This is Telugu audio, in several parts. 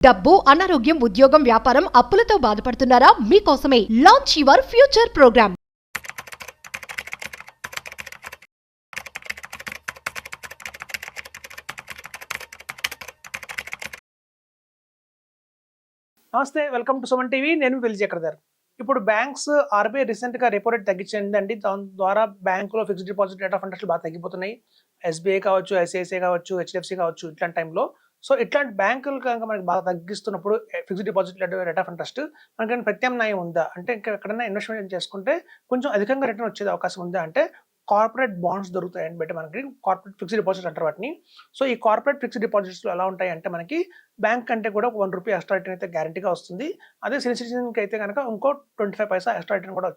డబ్బు, అనారోగ్యం, ఉద్యోగం, వ్యాపారం, అప్పులతో బాధపడుతున్నారా? మీకోసమే లాంచ్ యువర్ ఫ్యూచర్ ప్రోగ్రామ్. నమస్తే, వెల్కమ్ టు సుమన్ టీవీ. నేను విజయకర్దార్. ఇప్పుడు బ్యాంక్స్ ఆర్బీఐ రీసెంట్గా రెపో రేట్ తగ్గించిందండి. దాని ద్వారా బ్యాంకులో fixed deposit rate of interest బాగా తగ్గిపోతున్నాయి. ఎస్బీఐ కావచ్చు, ఐసిఐసిఐ కావచ్చు, హెచ్డిఎఫ్సి కావచ్చు, ఇట్లాంటి టైంలో. సో ఇట్లాంటి బ్యాంకులు కనుక మనకి బాగా తగ్గిస్తున్నప్పుడు fixed deposit rate of interest మనకి ప్రత్యామ్నాయం ఉందా అంటే, ఇంకా ఎక్కడైనా ఇన్వెస్ట్మెంట్ చేసుకుంటే కొంచెం అధికంగా రిటర్న్ వచ్చే అవకాశం ఉందా అంటే, కార్పొరేట్ బాండ్స్ దొరుకుతాయండి బట్టి మనకి. కార్పొరేట్ ఫిక్స్డ్ డిపాజిట్ అంటారు వాటిని. సో ఈ కార్పొరేట్ ఫిక్స్డ్ డిపాజిట్స్లో ఎలా ఉంటాయి అంటే, మనకి బ్యాంక్ కంటే కూడా ₹1 ఎక్స్ట్రా రిటర్న్ అయితే గ్యారంటీగా వస్తుంది. అదే సీనియర్ సిటిజన్కి అయితే కనుక ఇంకో 25 పైసా ఎక్స్ట్రా రిటర్న్ కూడా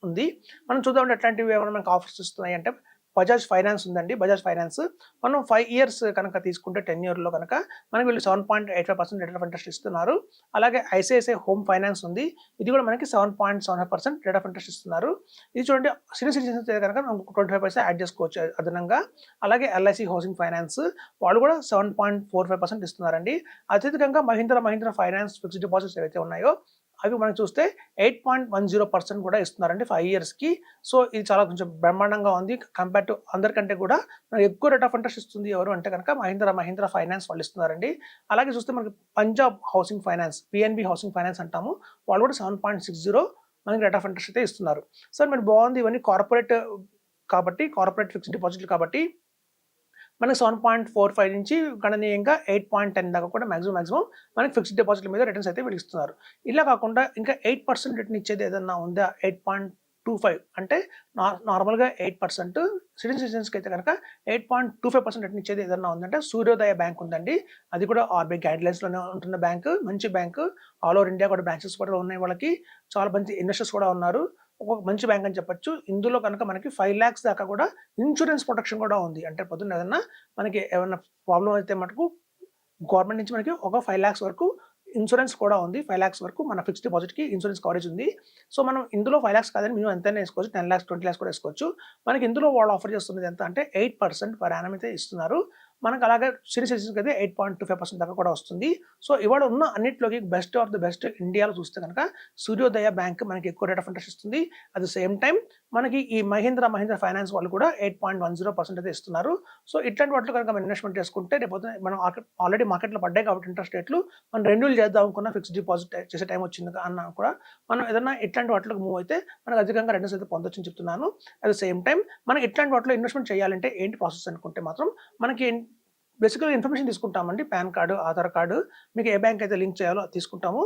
ఉంది. మనం చూద్దామంటే ఎట్లాంటివి ఏమైనా మనకు ఆఫర్స్ ఇస్తున్నాయి అంటే, బజాజ్ ఫైనాన్స్ ఉందండి. బజాజ్ ఫైనాన్స్ మనం 5 ఇయర్స్ కనుక తీసుకుంటే 10 ఇయర్లో కనుక మనకి వీళ్ళు 7.85% రేట్ ఆఫ్ ఇంట్రెస్ట్ ఇస్తున్నారు. అలాగే ఐసిఐసిఐ హోమ్ ఫైనాన్స్ ఉంది. ఇది కూడా మనకి 7.75% రేట్ ఆఫ్ ఇంట్రెస్ట్ ఇస్తున్నారు. ఇది చూడండి, సీనియర్ సిటిజన్స్ అయితే కనుక 25 పైసా యాడ్ చేసుకోవచ్చు అదనంగా. అలాగే ఎల్ఐసి హౌసింగ్ ఫైనాన్స్ వాళ్ళు కూడా 7.45% ఇస్తున్నారండి. అత్యధికంగా మహీంద్రా ఫైనాన్స్ ఫిక్స్డ్ డిపాజిట్స్ ఏవైతే ఉన్నాయో అవి మనం చూస్తే 8.10% కూడా ఇస్తున్నారండి 5 ఇయర్స్కి. సో ఇది చాలా కొంచెం బ్రహ్మాండంగా ఉంది. కంపేర్ టు అందరికంటే కూడా మనకి ఎక్కువ రేట్ ఆఫ్ ఇంట్రెస్ట్ ఇస్తుంది ఎవరు అంటే కనుక మహీంద్రా ఫైనాన్స్ వాళ్ళు ఇస్తున్నారండి. అలాగే చూస్తే మనకి Punjab housing finance, PNB housing finance అంటాము, వాళ్ళు కూడా 7.60 మనకి రేట్ ఆఫ్ ఇంట్రెస్ట్ అయితే ఇస్తున్నారు. సార్ మరి బాగుంది, ఇవన్నీ కార్పొరేట్ కాబట్టి, కార్పొరేట్ ఫిక్స్డ్ డిపాజిట్లు కాబట్టి మనకి 7.45 నుంచి గణనీయంగా 8.10 దాకా కూడా మాక్సిమం మనకి ఫిక్స్డ్ డిపాజిట్ల మీద రిటర్న్స్ అయితే వీళ్ళు ఇస్తున్నారు. ఇలా కాకుండా ఇంకా 8% రిటర్న్ ఇచ్చేది ఏదన్నా ఉందా? 8.25 అంటే నార్మల్గా 8%, సీనియర్ సిటిజన్స్కి అయితే కనుక 8.25% రిటర్న్ ఇచ్చేది ఏదన్నా ఉందంటే సూర్యోదయ బ్యాంక్ ఉందండి. అది కూడా ఆర్బీఐ గైడ్లైన్స్లోనే ఉంటున్న బ్యాంకు, మంచి బ్యాంకు. ఆల్ ఓవర్ ఇండియా కూడా బ్రాంచెస్ కూడా ఉన్నాయి వాళ్ళకి. చాలా మంచి ఇన్వెస్టర్స్ కూడా ఉన్నారు. ఒక మంచి బ్యాంక్ అని చెప్పొచ్చు. ఇందులో కనుక మనకి 5 lakhs దాకా కూడా ఇన్సూరెన్స్ ప్రొటెక్షన్ కూడా ఉంది. అంటే పొద్దున్న ఏదన్నా మనకి ఏమన్నా ప్రాబ్లమ్ అయితే మటుకు గవర్నమెంట్ నుంచి మనకి ఒక 5 lakhs వరకు ఇన్సూరెన్స్ కూడా ఉంది. 5 lakhs వరకు మన ఫిక్స్డ్ డిపాజిట్‌కి ఇన్సూరెన్స్ కవరేజ్ ఉంది. సో మనం ఇందులో 5 lakhs కాదని మినిమం ఎంతైనా వేసుకోవచ్చు. 10 lakhs, 20 lakhs కూడా వేసుకోవచ్చు. మనకి ఇందులో వాళ్ళు ఆఫర్ చేస్తున్నది ఎంత అంటే 8% పర్ యానం అయితే ఇస్తున్నారు. మనకు అలాగే సీనియర్ సిటిజన్స్‌కి అయితే 8.25% దాకా కూడా వస్తుంది. సో ఇవాళ ఉన్న అన్నిట్లోకి బెస్ట్ ఆఫ్ ది బెస్ట్ ఇండియాలో చూస్తే కనుక సూర్యోదయ బ్యాంక్ మనకి ఎక్కువ రేట్ ఆఫ్ ఇంట్రెస్ట్ ఇస్తుంది. అట్ ది సేమ్ టైం మనకి ఈ మహీంద్రా ఫైనాన్స్ వాళ్ళు కూడా 8.10% అయితే ఇస్తున్నారు. సో ఇట్లాంటి వాటిలో కనుక మనం ఇన్వెస్ట్మెంట్ చేసుకుంటే రేపొద్దున మనం ఆల్రెడీ మార్కెట్లో పడ్డాయి కాబట్టి ఇంట్రెస్ట్ రేట్లు, మనం రెన్యూల్ చేద్దాం అనుకున్న ఫిక్స్డ్ డిపాజిట్ చేసే టైం వచ్చింది అన్నా కూడా మనం ఏదైనా ఇట్లాంటి వాటిలోకి మూవ్ అయితే మనకు అధికంగా రిటర్న్స్ అయితే పొందొచ్చని చెప్తున్నాను. అట్ ద సేమ్ టైం మనం ఇట్లాంటి వాటిలో ఇన్వెస్ట్మెంట్ చేయాలంటే ఏంటి ప్రాసెస్ అనుకుంటే మాత్రం మనకి బేసికల్‌గా ఇన్ఫర్మేషన్ తీసుకుంటామండి. పాన్ కార్డు, ఆధార్ కార్డు, మీకు ఏ బ్యాంక్ అయితే లింక్ చేయాలో అది తీసుకుంటాము.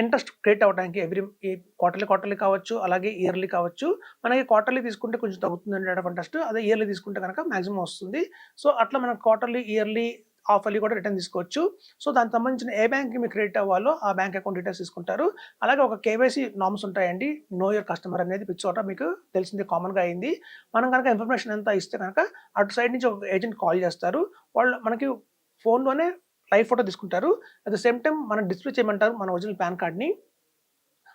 ఇంట్రెస్ట్ క్రెడిట్ అవ్వడానికి ఈ క్వార్టర్లీ కావచ్చు, అలాగే ఇయర్లీ కావచ్చు. మనకి క్వార్టర్లీ తీసుకుంటే కొంచెం తగ్గుతుందండి రేట్ ఆఫ్ ఇంట్రెస్ట్. అదే ఇయర్లీ తీసుకుంటే కనుక మాక్సిమం వస్తుంది. సో అట్లా మనం క్వార్టర్లీ, ఇయర్లీ, హాఫ్ ఇయర్లీ కూడా రిటర్న్ తీసుకోవచ్చు. సో దానికి సంబంధించిన ఏ బ్యాంక్‌కి మీకు క్రెడిట్ అవ్వాలో ఆ బ్యాంక్ అకౌంట్ డీటెయిల్స్ తీసుకుంటారు. అలాగే ఒక కేవైసీ నార్మ్స్ ఉంటాయండి. నో యువర్ కస్టమర్ అనేది ప్రతి చోట మీకు తెలిసింది, కామన్‌గా అయింది. మనం కనుక ఇన్ఫర్మేషన్ అంతా ఇస్తే కనుక అటు సైడ్ నుంచి ఒక ఏజెంట్ కాల్ చేస్తారు. వాళ్ళు మనకి ఫోన్‌లోనే లైవ్ ఫోటో తీసుకుంటారు. అట్ ద సేమ్ టైమ్ మనం డిస్‌ప్లే చేయమంటారు మన ఒరిజినల్ పాన్ కార్డ్‌ని.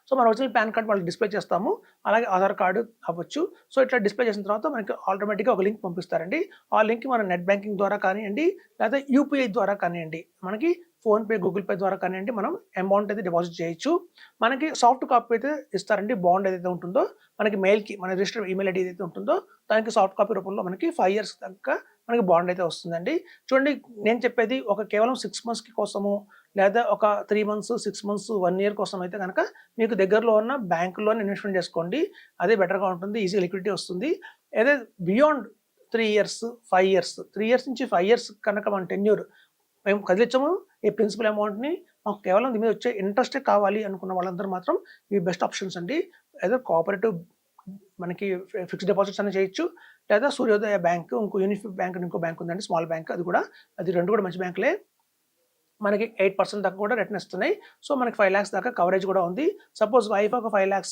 సో మన ఒరిజినల్ పాన్ కార్డ్ వాళ్ళు డిస్‌ప్లే చేస్తాము. అలాగే ఆధార్ కార్డు అవ్వచ్చు. సో ఇట్లా డిస్‌ప్లే చేసిన తర్వాత మనకి ఆటోమేటిక్‌గా ఒక లింక్ పంపిస్తారండి. ఆ లింక్ మన నెట్ బ్యాంకింగ్ ద్వారా కానియండి, లేదా యూపీఐ ద్వారా కానియండి, మనకి ఫోన్‌పే, గూగుల్ పే ద్వారా కానియండి మనం అమౌంట్ అయితే డిపాజిట్ చేయొచ్చు. మనకి సాఫ్ట్ కాపీ అయితే ఇస్తారండి. బాండ్ ఏదైతే ఉంటుందో మనకి మెయిల్‌కి, మన రిజిస్టర్డ్ ఈమెయిల్ ఐడీ ఏదైతే ఉంటుందో దానికి సాఫ్ట్ కాపీ రూపంలో మనకి 5 ఇయర్స్ దాకా మనకి బాండ్ అయితే వస్తుందండి. చూడండి, నేను చెప్పేది ఒక కేవలం 6 మంత్స్‌కి కోసము, లేదా ఒక 3 మంత్స్, 6 మంత్స్, 1 ఇయర్ కోసం అయితే గనక మీకు దగ్గరలో ఉన్న బ్యాంకుల్లోనే ఇన్వెస్ట్‌మెంట్ చేసుకోండి. అదే బెటర్‌గా ఉంటుంది. ఈజీ లిక్విడిటీ వస్తుంది. అదే బియాండ్ 3 ఇయర్స్, 5 ఇయర్స్, 3 ఇయర్స్ నుంచి 5 ఇయర్స్ కనుక మనం టెన్యూర్ మేము కదిలించాము ఈ ప్రిన్సిపల్ అమౌంట్‌ని, మాకు కేవలం దీని మీద వచ్చే ఇంట్రెస్టే కావాలి అనుకున్న వాళ్ళందరూ మాత్రం ఇవి బెస్ట్ ఆప్షన్స్ అండి. ఏదో కోఆపరేటివ్ మనకి ఫిక్స్డ్ డిపాజిట్స్ అనే చేయొచ్చు, లేదా సూర్యోదయ బ్యాంక్, ఇంకో యూనిఫి బ్యాంక్ అని ఇంకో బ్యాంక్ ఉందండి, స్మాల్ బ్యాంక్. అది 2 కూడా మంచి బ్యాంకులే. మనకి 8% దాకా కూడా రిటర్న్ ఇస్తున్నాయి. సో మనకి 5 lakhs దాకా కవరేజ్ కూడా ఉంది. సపోజ్ వైఫ్ ఒక 5 lakhs,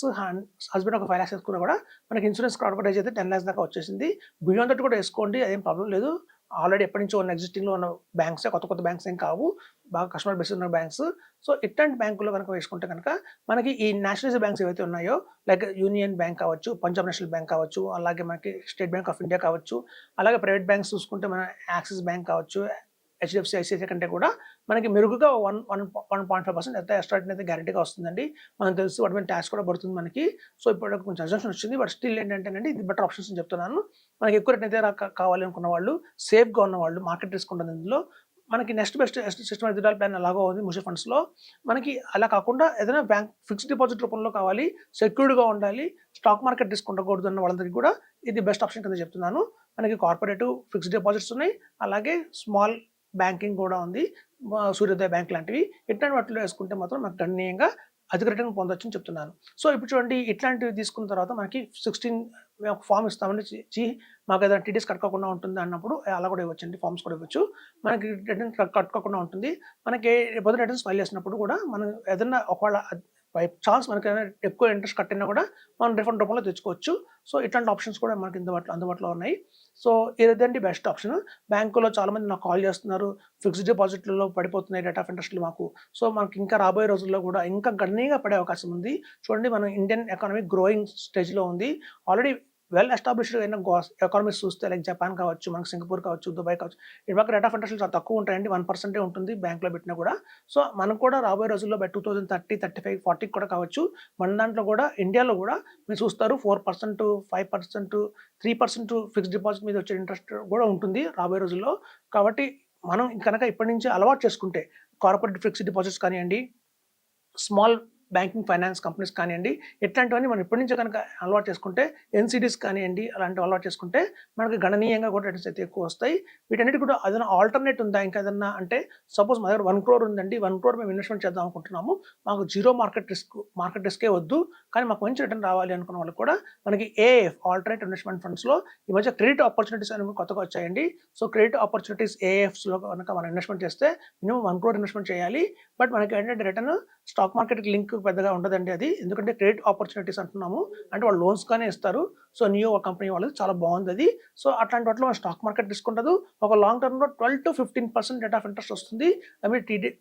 హస్బెండ్ ఒక 5 lakhs వేసుకున్నా కూడా మనకి ఇన్సూరెన్స్ కవరేజ్ అయితే 10 lakhs దాకా వచ్చేసింది. బియాండ్ దట్ కూడా వేసుకోండి, అదేం ప్రాబ్లం లేదు. ఆల్రెడీ ఎప్పటి నుంచో ఉన్న ఎగ్జిస్టింగ్‌లో ఉన్న బ్యాంక్సే, కొత్త బ్యాంక్స్ ఏం కావు. బాగా కస్టమర్ బేస్ ఉన్న బ్యాంక్స్. సో ఇట్లాంటి బ్యాంకుల్లో కనుక వేసుకుంటే కనుక మనకి ఈ నేషనలైజ్డ్ బ్యాంక్స్ ఏవైతే ఉన్నాయో, లైక్ యూనియన్ బ్యాంక్ కావచ్చు, పంజాబ్ నేషనల్ బ్యాంక్ కావచ్చు, అలాగే మనకి స్టేట్ బ్యాంక్ ఆఫ్ ఇండియా కావచ్చు, అలాగే ప్రైవేట్ బ్యాంక్స్ చూసుకుంటే మన యాక్సిస్ బ్యాంక్ కావచ్చు, హెచ్డిఎఫ్సి, ఐసిఐసిఐ కంటే కూడా మనకి మెరుగుగా 1.5% ఎంత ఎక్స్ట్రా రిటర్న్ అయితే గ్యారంటీగా వస్తుందండి. మనకు తెలుసు వాటి మీద ట్యాక్స్ కూడా పడుతుంది మనకి. సో ఇప్పుడు కొంచెం అజంప్షన్ వచ్చింది. బట్ స్టిల్ ఏంటంటేనండి ఇది బెటర్ ఆప్షన్స్ అని చెప్తున్నాను. మనకి ఎక్కువ రిటర్న్ అయితే కావాలి అనుకున్న వాళ్ళు, సేఫ్గా ఉన్న వాళ్ళు, మార్కెట్ రిస్క్ ఉంటుంది ఇందులో. మనకి next best system withdrawal plan ఎలాగో ఉంది మ్యూచువల్ ఫండ్స్‌లో. మనకి అలా కాకుండా ఏదైనా బ్యాంక్ ఫిక్స్డ్ డిపాజిట్ రూపంలో కావాలి, సెక్యూర్డ్‌గా ఉండాలి, స్టాక్ మార్కెట్ రిస్క్ ఉండకూడదు అన్న వాళ్ళందరికీ కూడా ఇది బెస్ట్ ఆప్షన్ కింద చెప్తున్నాను. మనకి కార్పొరేటివ్ ఫిక్స్డ్ డిపాజిట్స్ ఉన్నాయి. అలాగే స్మాల్ బ్యాంకింగ్ కూడా ఉంది. సూర్యోదయ బ్యాంక్ లాంటివి. ఇట్లాంటి వాటిలో వేసుకుంటే మాత్రం మనకు గణనీయంగా అధిక రిటర్న్ పొందొచ్చని చెప్తున్నాను. సో ఇప్పుడు చూడండి ఇట్లాంటివి తీసుకున్న తర్వాత మనకి 16 మేము ఒక ఫార్మ్ ఇస్తామండి. మాకు ఏదైనా టీడీఎస్ కట్టుకోకుండా ఉంటుంది అన్నప్పుడు అలా కూడా ఇవ్వచ్చండి. ఫార్మ్స్ కూడా ఇవ్వచ్చు. మనకి రిటర్న్ కట్టుకోకుండా ఉంటుంది. మనకి రేపొద్దున రిటర్న్స్ ఫైల్ చేసినప్పుడు కూడా మనం ఏదన్నా ఒకవేళ బై ఛాన్స్ మనకేమైనా ఎక్కువ ఇంట్రెస్ట్ కట్టినా కూడా మనం రిఫండ్ రూపంలో తెచ్చుకోవచ్చు. సో ఇట్లాంటి ఆప్షన్స్ కూడా మనకి అందుబాటులో ఉన్నాయి. సో ఇదండి బెస్ట్ ఆప్షన్. బ్యాంకులో చాలామంది నాకు కాల్ చేస్తున్నారు. ఫిక్స్డ్ డిపాజిట్లలో పడిపోతున్నాయి రేట్ ఆఫ్ ఇంట్రెస్ట్‌లు మాకు. సో మనకి ఇంకా రాబోయే రోజుల్లో కూడా ఇంకా గణనీయంగా పడే అవకాశం ఉంది. చూడండి మన ఇండియన్ ఎకానమీ గ్రోయింగ్ స్టేజ్‌లో ఉంది. ఆల్రెడీ వెల్ ఎస్టాబ్లిష్డ్ అయిన ఎకానమీస్ చూస్తే లైక్ జపాన్ కావచ్చు, మనకి సింగపూర్ కావచ్చు, దుబాయ్ కావచ్చు. ఇటుపక్క రేట్ ఆఫ్ ఇంట్రెస్ట్‌లు చాలా తక్కువ ఉంటాయండి. 1% ఉంటుంది బ్యాంక్‌లో పెట్టినా కూడా. సో మనకు కూడా రాబోయే రోజుల్లో బై 2030, 35, 40 కూడా కావచ్చు. మన దాంట్లో కూడా ఇండియాలో కూడా మీరు చూస్తారు 4%, 5%, 3% ఫిక్స్డ్ డిపాజిట్ మీద వచ్చే ఇంట్రెస్ట్ కూడా ఉంటుంది రాబోయే రోజుల్లో. కాబట్టి మనం కనుక ఇప్పటి నుంచి అలవాటు చేసుకుంటే కార్పొరేట్ ఫిక్స్డ్ డిపాజిట్స్ కానియండి, స్మాల్ బ్యాంకింగ్ ఫైనాన్స్ కంపెనీస్ కానియండి, ఇట్లాంటివన్నీ మనం ఇప్పటి నుంచే కనుక అలవాటు చేసుకుంటే ఎన్‌సిడీస్ కానియండి, అలాంటివి అలవాటు చేసుకుంటే మనకి గణనీయంగా కూడా రిటర్న్స్ అయితే ఎక్కువ వస్తాయి. వీటన్నిటికి కూడా ఏదైనా ఆల్టర్‌నేట్ ఉందా ఇంకా ఏదన్నా అంటే సపోజ్ మా దగ్గర 1 క్రోర్ ఉందండి. 1 క్రోర్ మేము ఇన్వెస్ట్‌మెంట్ చేద్దాం అనుకుంటున్నాము. మాకు జీరో మార్కెట్ రిస్కే వద్దు. కానీ మాకు మంచి రిటర్న్ రావాలి అనుకున్న వాళ్ళకి కూడా మనకి ఏఎఫ్ ఆల్టర్‌నేట్ ఇన్వెస్ట్‌మెంట్ ఫండ్స్‌లో ఈ మధ్య క్రెడిట్ ఆపర్చునిటీస్ అనేవి కొత్తగా వచ్చాయండి. సో క్రెడిట్ ఆపర్చునిటీస్ ఏఎఫ్స్‌లో కనుక మనం ఇన్వెస్ట్‌మెంట్ చేస్తే మినిమమ్ 1 క్రోర్ ఇన్వెస్ట్‌మెంట్ చేయాలి. బట్ మనకి ఏంటంటే రిటర్న్ స్టాక్ మార్కెట్‌కి లింక్ పెద్దగా ఉండదండి అది. ఎందుకంటే క్రెడిట్ ఆపర్చునిటీస్ అంటున్నాము. అంటే వాళ్ళు లోన్స్ గానే ఇస్తారు. సో నియో కంపెనీ వాళ్ళది చాలా బాగుందది. సో అట్లాంటి వాటిలో మన స్టాక్ మార్కెట్ రిస్క్ ఉండదు. ఒక లాంగ్ టర్మ్‌లో 12-15% రేట్ ఆఫ్ ఇంట్రెస్ట్ వస్తుంది.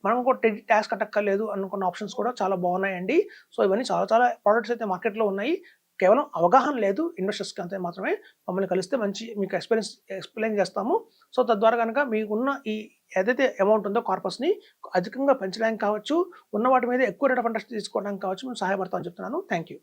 మనం కూడా ట్యాక్స్ కట్టక్కర్లేదు అనుకున్న ఆప్షన్స్ కూడా చాలా బాగున్నాయండి. సో ఇవన్నీ చాలా చాలా ప్రొడక్ట్స్ అయితే మార్కెట్‌లో ఉన్నాయి. కేవలం అవగాహన లేదు ఇన్వెస్టర్స్‌కి అంతే మాత్రమే. మమ్మల్ని కలిస్తే మీకు ఎక్స్‌ప్లెయిన్ చేస్తాము. సో తద్వారా గనుక మీకున్న ఈ ఏదైతే అమౌంట్ ఉందో కార్పస్‌ని అధికంగా పెంచడానికి కావచ్చు, ఉన్న వాటి మీద ఎక్కువ రేట్ ఆఫ్ ఇంట్రెస్ట్ తీసుకోవడానికి కావచ్చు మేము సహాయపడతామని చెప్తున్నాను. Thank you.